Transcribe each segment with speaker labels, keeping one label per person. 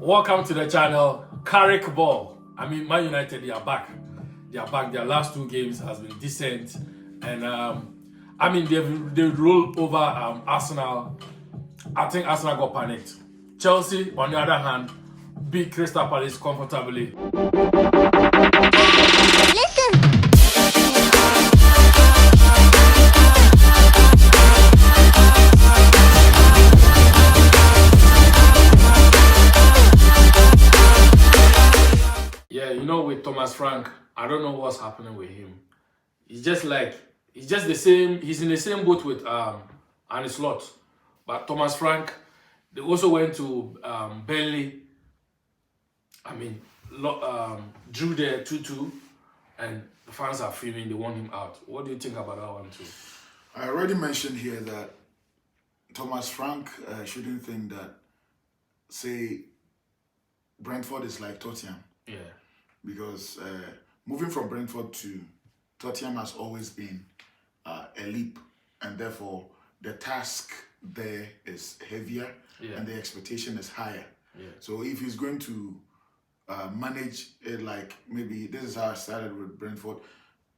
Speaker 1: Welcome to the channel, Carrick Ball. Man United, they are back. They are back. Their last two games has been decent, and they've rolled over Arsenal. I think Arsenal got panicked. Chelsea, on the other hand, beat Crystal Palace comfortably. With Thomas Frank, I don't know what's happening with him. He's just the same. He's in the same boat with Arne Slot. But Thomas Frank, they also went to Burnley. Drew there 2-2, and the fans are filming. They want him out. What do you think about that one too?
Speaker 2: I already mentioned here that Thomas Frank shouldn't think that, say, Brentford is like Tottenham.
Speaker 1: Yeah.
Speaker 2: Because moving from Brentford to Tottenham has always been a leap, and therefore the task there is heavier, and the expectation is higher.
Speaker 1: Yeah.
Speaker 2: So if he's going to manage it like maybe this is how I started with Brentford,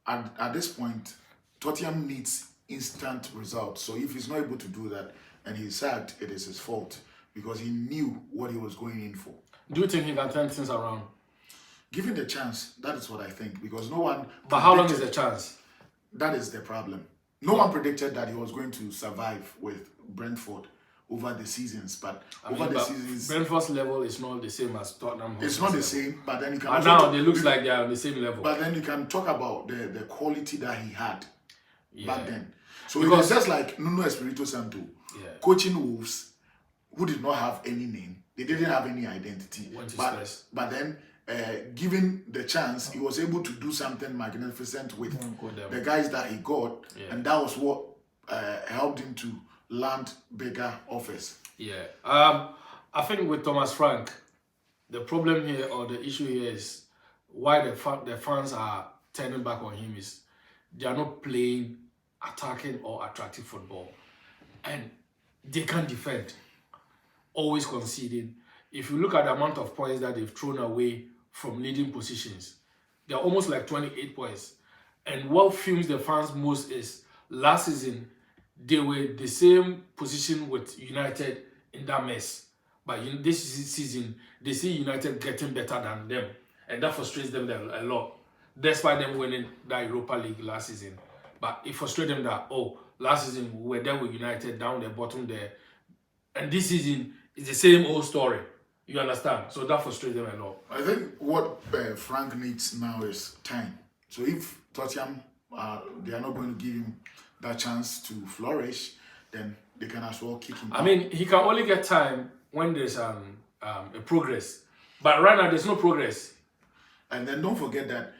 Speaker 2: at this point, Tottenham needs instant results. So if he's not able to do that and he's sacked, it is his fault because he knew what he was going in for.
Speaker 1: Do you think he can turn things around?
Speaker 2: Given the chance, that is what I think, because no one...
Speaker 1: But how long is the chance?
Speaker 2: That is the problem. No one predicted that he was going to survive with Brentford over the seasons, but
Speaker 1: Brentford's level is not the same as Tottenham.
Speaker 2: It's not the same, but then you can...
Speaker 1: And now it looks like they are on the same level.
Speaker 2: But then you can talk about the quality that he had back then. So because it was just like Nuno Espirito Santo, coaching Wolves, who did not have any name. They didn't have any identity. But then... given the chance, he was able to do something magnificent with the guys that he got, and that was what helped him to land bigger offers. Yeah.
Speaker 1: I think with Thomas Frank, the problem here or the issue here is why the fans are turning back on him is they are not playing attacking or attractive football, and they can't defend, always conceding. If you look at the amount of points that they've thrown away from leading positions, they're almost like 28 points. And what fumes the fans most is last season, they were the same position with United in that mess. But this season, they see United getting better than them. And that frustrates them a lot, despite them winning that Europa League last season. But it frustrates them that, last season we were there with United down the bottom there. And this season is the same old story. You understand? So that frustrates them a lot.
Speaker 2: I think what Frank needs now is time. So if Tottenham, they are not going to give him that chance to flourish, then they can as well kick him out.
Speaker 1: He can only get time when there's a progress. But right now, there's no progress.
Speaker 2: And then don't forget that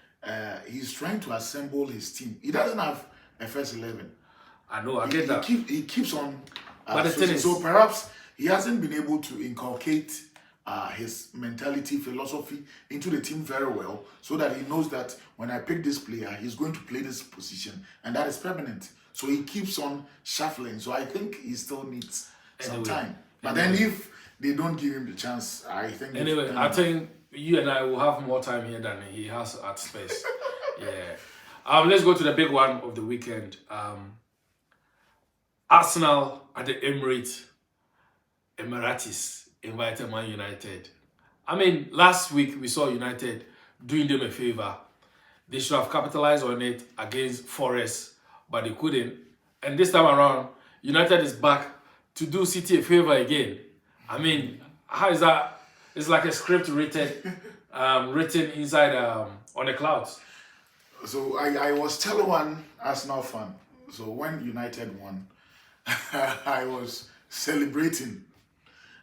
Speaker 2: he's trying to assemble his team. He doesn't have a first 11.
Speaker 1: I know, I get that.
Speaker 2: He keeps on...
Speaker 1: but the thing is,
Speaker 2: so perhaps he hasn't been able to inculcate his mentality, philosophy into the team very well, so that he knows that when I pick this player, he's going to play this position, and that is permanent. So he keeps on shuffling. So I think he still needs some time. But then if they don't give him the chance, I think...
Speaker 1: Anyway, I think you and I will have more time here than he has at Space. Let's go to the big one of the weekend. Arsenal at the Emirates. Invited Man United. Last week we saw United doing them a favor. They should have capitalized on it against Forest, but they couldn't. And this time around, United is back to do City a favor again. How is that? It's like a script written inside on the clouds.
Speaker 2: So I was telling one Arsenal fan. So when United won, I was celebrating.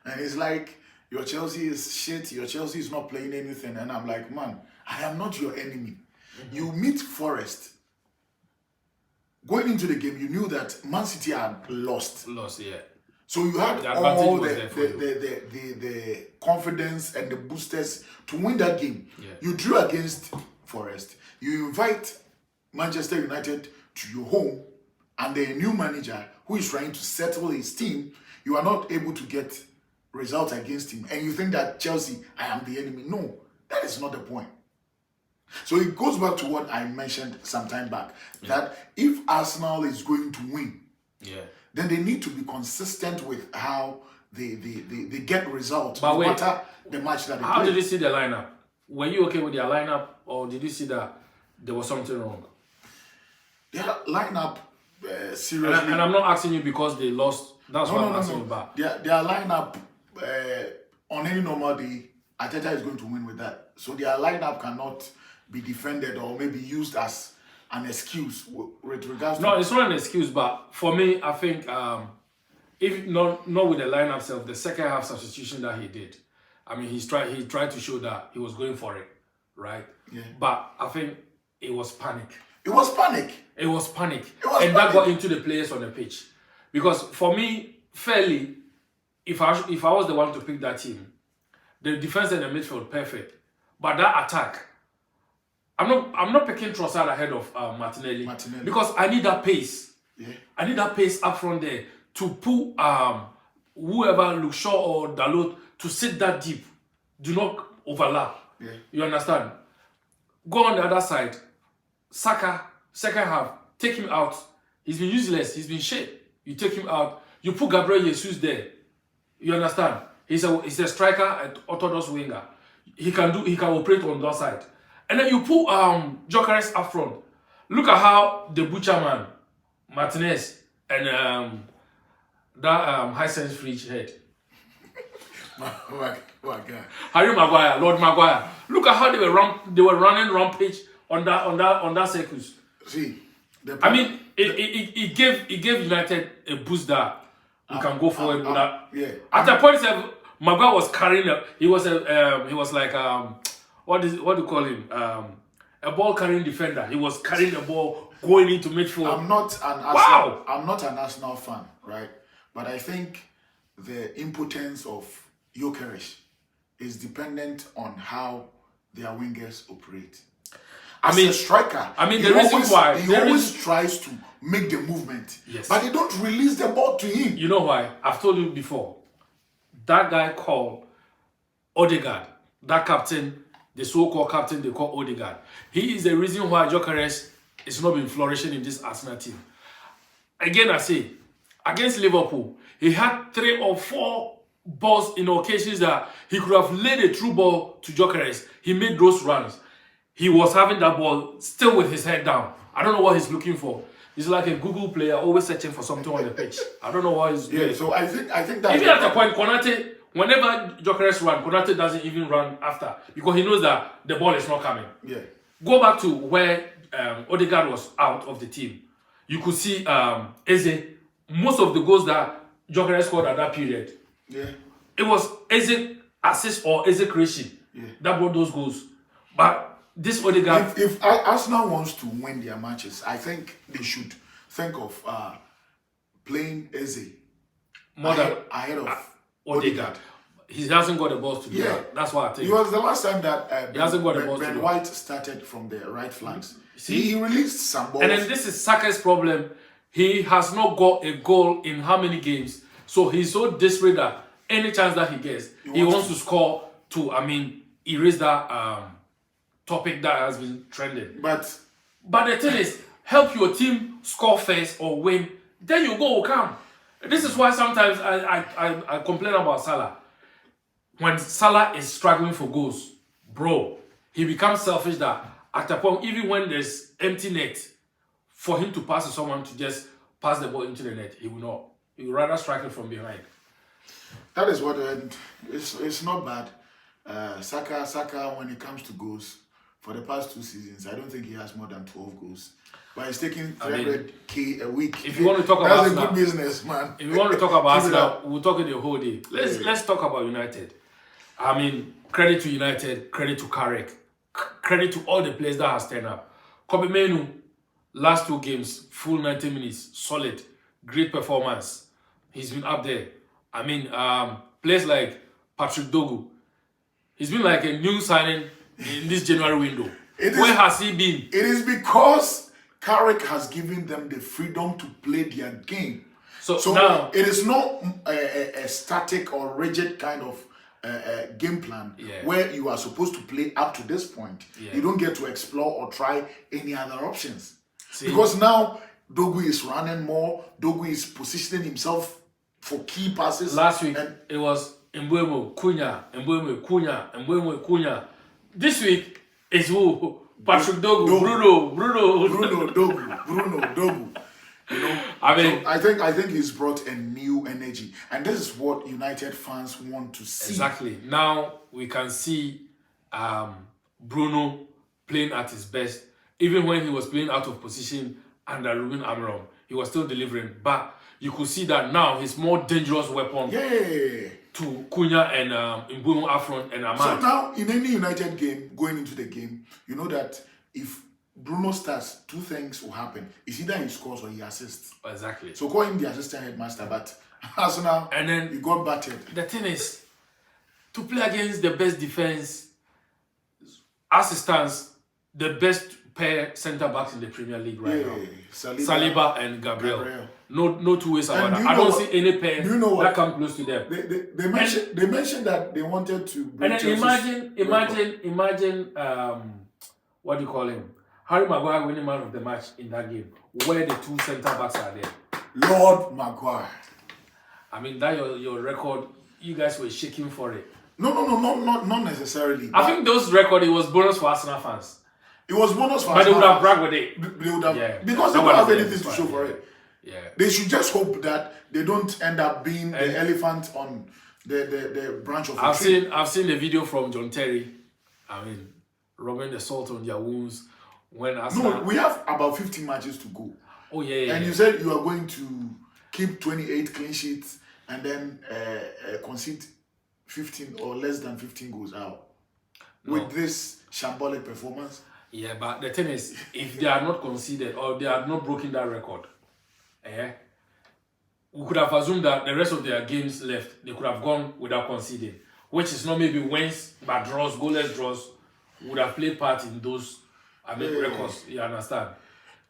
Speaker 2: And it's like, your Chelsea is shit, your Chelsea is not playing anything. And I'm like, man, I am not your enemy. You meet Forest. Going into the game, you knew that Man City had lost. So you had all the confidence and the boosters to win that game. You drew against Forest. You invite Manchester United to your home, and the new manager who is trying to settle his team, you are not able to get results against him, and you think that Chelsea, I am the enemy. No, that is not the point. So it goes back to what I mentioned some time back, that if Arsenal is going to win, then they need to be consistent with how they get results, no matter the match that they play.
Speaker 1: How did you see the lineup? Were you okay with their lineup, or did you see that there was something wrong?
Speaker 2: Their lineup, seriously.
Speaker 1: And I'm not asking you because they lost. That's what I'm asking you about.
Speaker 2: Their lineup, on any normal day, Arteta is going to win with that. So their lineup cannot be defended or maybe used as an excuse with regards to...
Speaker 1: No, it's not an excuse, but for me, I think if not with the lineup itself, the second half substitution that he did, I mean, he tried to show that he was going for it, right?
Speaker 2: Yeah.
Speaker 1: But I think it was panic.
Speaker 2: It was panic.
Speaker 1: It was panic.
Speaker 2: That
Speaker 1: got into the players on the pitch. Because for me, fairly, if I was the one to pick that team, the defense and the midfield, perfect. But that attack, I'm not picking Trossard ahead of Martinelli because I need that pace.
Speaker 2: Yeah.
Speaker 1: I need that pace up front there to pull whoever, Luke Shaw or Dalot, to sit that deep. Do not overlap.
Speaker 2: Yeah.
Speaker 1: You understand? Go on the other side. Saka, second half, take him out. He's been useless. He's been shit. You take him out. You put Gabriel Jesus there. You understand? He's a striker, an orthodox winger. He can operate on that side. And then you put Gyökeres up front. Look at how the butcher man, Martinez, and that high-sense fridge head.
Speaker 2: What guy?
Speaker 1: Harry Maguire, Lord Maguire. Look at how they were running rampage on that circus.
Speaker 2: See,
Speaker 1: I mean, it gave United a boost that you can go forward with that.
Speaker 2: Yeah.
Speaker 1: At the point, Maguire was carrying he was like what do you call him? A ball carrying defender. He was carrying the ball going into midfield.
Speaker 2: I'm not an Arsenal fan, right? But I think the impotence of Gyökeres is dependent on how their wingers operate. As a striker,
Speaker 1: he
Speaker 2: always tries to make the movement, but they don't release the ball to him.
Speaker 1: You know why? I've told you before. That guy called Odegaard, that captain, the so-called captain they call Odegaard. He is the reason why Gyökeres is not been flourishing in this Arsenal team. Again, I say, against Liverpool, he had 3 or 4 balls in occasions that he could have laid a true ball to Gyökeres. He made those runs. He was having that ball still with his head down. I don't know what he's looking for. He's like a Google player, always searching for something on the pitch. I don't know what he's doing.
Speaker 2: Yeah, so I think that
Speaker 1: even at the point, Konate, whenever Gyökeres runs, Konate doesn't even run after because he knows that the ball is not coming.
Speaker 2: Yeah.
Speaker 1: Go back to where Odegaard was out of the team. You could see Eze. Most of the goals that Gyökeres scored at that period, it was Eze assist or Eze creation that brought those goals. But this Odegaard...
Speaker 2: If Arsenal wants to win their matches, I think they should think of playing Eze ahead of Odegaard.
Speaker 1: He hasn't got the balls to do that. That's what I think.
Speaker 2: It was the last time that
Speaker 1: he hasn't got the balls to do.
Speaker 2: White started from the right flanks. He released some balls.
Speaker 1: And then this is Saka's problem. He has not got a goal in how many games? So he's so desperate that any chance that he gets, he wants to score to, erase that topic that has been trending.
Speaker 2: But
Speaker 1: the thing is, help your team score first or win, then your goal will come. This is why sometimes I complain about Salah. When Salah is struggling for goals, bro, he becomes selfish that at a point, even when there's empty net, for him to pass to someone to just pass the ball into the net, he will not. He will rather strike it from behind.
Speaker 2: That is what it's not bad. Saka, when it comes to goals, for the past 2 seasons, I don't think he has more than 12 goals. But he's taking 300k a week.
Speaker 1: If you want to talk about
Speaker 2: Arsenal, that's a good business, man.
Speaker 1: If you want to talk about Arsenal, we'll talk it the whole day. Let's talk about United. Credit to United, credit to Carrick, credit to all the players that has turned up. Mainoo, last 2 games, full 90 minutes, solid, great performance. He's been up there. Players like Patrick Dogu, he's been like a new signing in this January window. Where has he been?
Speaker 2: It is because Carrick has given them the freedom to play their game.
Speaker 1: So now
Speaker 2: it is not a static or rigid kind of game plan where you are supposed to play up to this point. You don't get to explore or try any other options. Because now Dogu is running more. Dogu is positioning himself for key passes.
Speaker 1: Last week it was Mbeumo, Cunha, Mbeumo, Cunha, Mbeumo, Cunha. This week it's who? Patrick Dogu, Bruno
Speaker 2: Dogu. You know, I mean, so I think he's brought a new energy, and this is what United fans want to see.
Speaker 1: Exactly. Now we can see Bruno playing at his best. Even when he was playing out of position under Ruben Amorim, he was still delivering. But you could see that now he's more dangerous weapon to Cunha and Mbeumo up front and Ahmad.
Speaker 2: So now in any United game, going into the game, you know that if Bruno starts, two things will happen. It's either he scores or he assists.
Speaker 1: Exactly.
Speaker 2: So call him the assistant headmaster, but Arsenal,
Speaker 1: and then
Speaker 2: he got battered.
Speaker 1: The thing is, to play against the best defense, as it stands, the best pair centre backs in the Premier League right now. Saliba and Gabriel. No two ways about that. I don't see any pair that come close to them.
Speaker 2: They mentioned that they wanted to bring
Speaker 1: and then imagine what do you call him? Harry Maguire winning man of the match in that game, where the two centre backs are there.
Speaker 2: Lord Maguire.
Speaker 1: I mean, that your record, you guys were shaking for it.
Speaker 2: No, not necessarily.
Speaker 1: I think those record, it was bonus for Arsenal fans.
Speaker 2: It was bonus for Arsenal.
Speaker 1: But they would have bragged with it.
Speaker 2: They would have, because they don't have anything to show for it.
Speaker 1: Yeah.
Speaker 2: They should just hope that they don't end up being the elephant on the branch of a tree.
Speaker 1: I've seen the video from John Terry. I mean, rubbing the salt on their wounds.
Speaker 2: No, we have about 15 matches to go.
Speaker 1: Oh, yeah.
Speaker 2: And you said you are going to keep 28 clean sheets and then concede 15 or less than 15 goals out. With this shambolic performance.
Speaker 1: Yeah, but the thing is, if they are not conceded or they are not broken that record, we could have assumed that the rest of their games left, they could have gone without conceding, which is not maybe wins, but draws, goalless draws, would have played part in those records. You understand?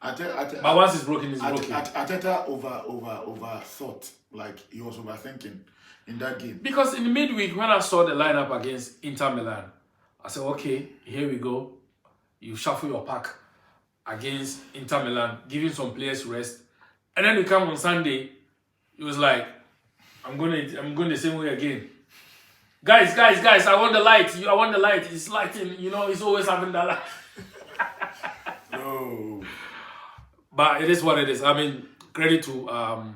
Speaker 1: But once it's broken, it's broken.
Speaker 2: Arteta over thought, like he was overthinking in that game.
Speaker 1: Because in the midweek, when I saw the lineup against Inter Milan, I said, okay, here we go. You shuffle your pack against Inter Milan, giving some players rest. And then you come on Sunday, it was like, I'm going the same way again. Guys, I want the light. I want the light. It's lighting, it's always having that light.
Speaker 2: No.
Speaker 1: But it is what it is. I mean, credit to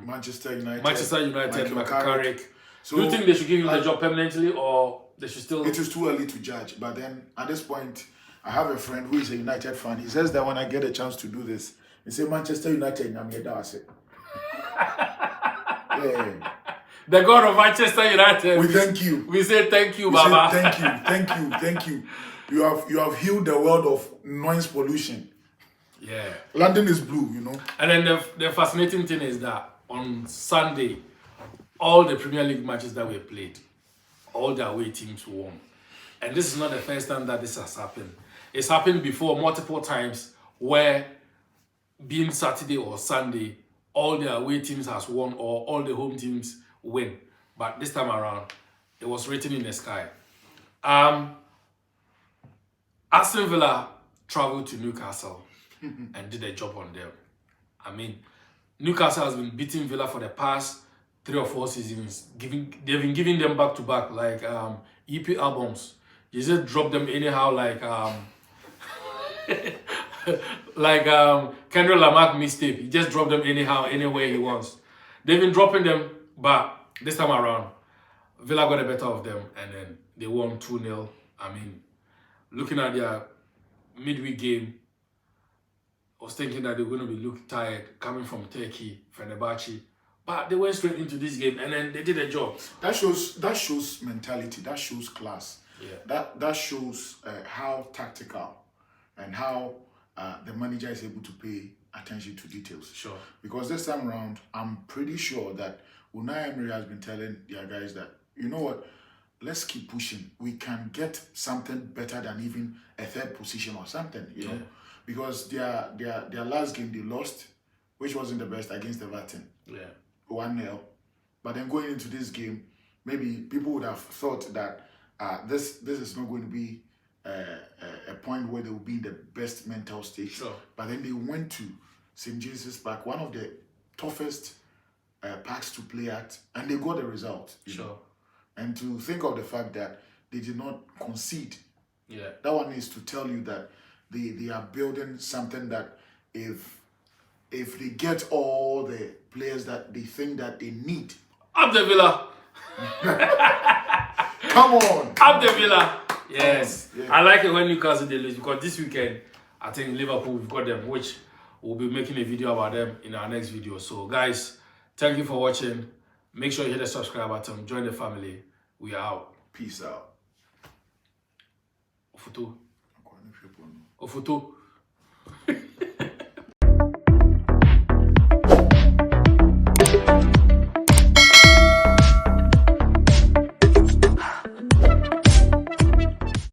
Speaker 2: Manchester United,
Speaker 1: Michael Carrick.
Speaker 2: So,
Speaker 1: do you think they should give him the job permanently, or they should still...
Speaker 2: It is too early to judge. But then, at this point, I have a friend who is a United fan. He says that when I get a chance to do this, he says, Manchester United, I'm here, that's it.
Speaker 1: The God of Manchester United.
Speaker 2: We thank you.
Speaker 1: We say thank you, Baba.
Speaker 2: Thank you. You have healed the world of noise pollution.
Speaker 1: Yeah.
Speaker 2: London is blue,
Speaker 1: And then the fascinating thing is that on Sunday, all the Premier League matches that were played, all the away teams won. And this is not the first time that this has happened. It's happened before multiple times where, being Saturday or Sunday, all the away teams has won or all the home teams win. But this time around, it was written in the sky. Aston Villa traveled to Newcastle and did a job on them. I mean, Newcastle has been beating Villa for the past 3 or 4 seasons. They've been giving them back-to-back, like EP albums. You just drop them anyhow, like Kendrick Lamar mixtape. He just drop them anyhow, anywhere he wants. They've been dropping them, but this time around, Villa got the better of them, and then they won 2-0. I mean, looking at their midweek game, I was thinking that they were going to be look tired coming from Turkey, Fenerbahce, but they went straight into this game and then they did a job.
Speaker 2: That shows mentality. That shows class.
Speaker 1: Yeah.
Speaker 2: That shows how tactical and how the manager is able to pay attention to details.
Speaker 1: Sure.
Speaker 2: Because this time around, I'm pretty sure that Unai Emery has been telling their guys that, you know what, let's keep pushing. We can get something better than even a third position or something, you know. Because their last game they lost, which wasn't the best, against Everton.
Speaker 1: Yeah.
Speaker 2: 1-0. But then going into this game, maybe people would have thought that this is not going to be a point where they will be in the best mental state.
Speaker 1: Sure.
Speaker 2: But then they went to St. Jesus Park, one of the toughest parks to play at, and they got the result.
Speaker 1: Sure.
Speaker 2: Know? And to think of the fact that they did not concede, that one is to tell you that they are building something that if they get all the players that they think that they need.
Speaker 1: Up the Villa.
Speaker 2: Come on.
Speaker 1: Up the Villa. Yes.
Speaker 2: Yeah.
Speaker 1: I like it when Newcastle they lose because this weekend, I think Liverpool, we've got them, which we'll be making a video about them in our next video. So guys, thank you for watching. Make sure you hit the subscribe button. Join the family. We are out.
Speaker 2: Peace out.
Speaker 1: Ofutu.